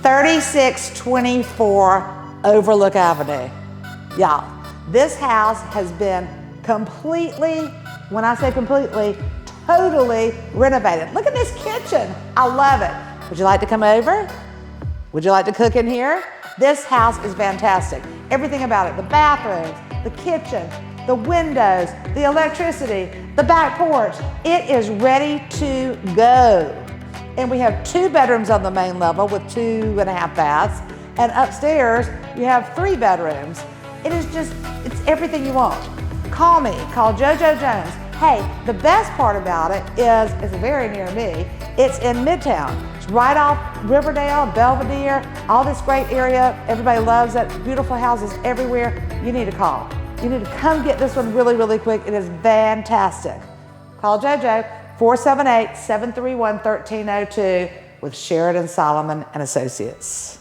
3624 Overlook Avenue. Y'all, this house has been completely, when I say completely, totally renovated. Look at this kitchen. I love it. Would you like to come over? Would you like to cook in here? This house is fantastic. Everything about it, the bathrooms, the kitchen, the windows, the electricity, the back porch. It is ready to go. And we have 2 bedrooms on the main level with 2.5 baths. And upstairs, you have 3 bedrooms. It is just, it's everything you want. Call me, call JoJo Jones. Hey, the best part about it is, it's very near me, it's in Midtown. It's right off Riverdale, Belvedere, all this great area. Everybody loves it, beautiful houses everywhere. You need to call. You need to come get this one really, really quick. It is fantastic. Call JoJo, 478-731-1302 with Sheridan, Solomon and Associates.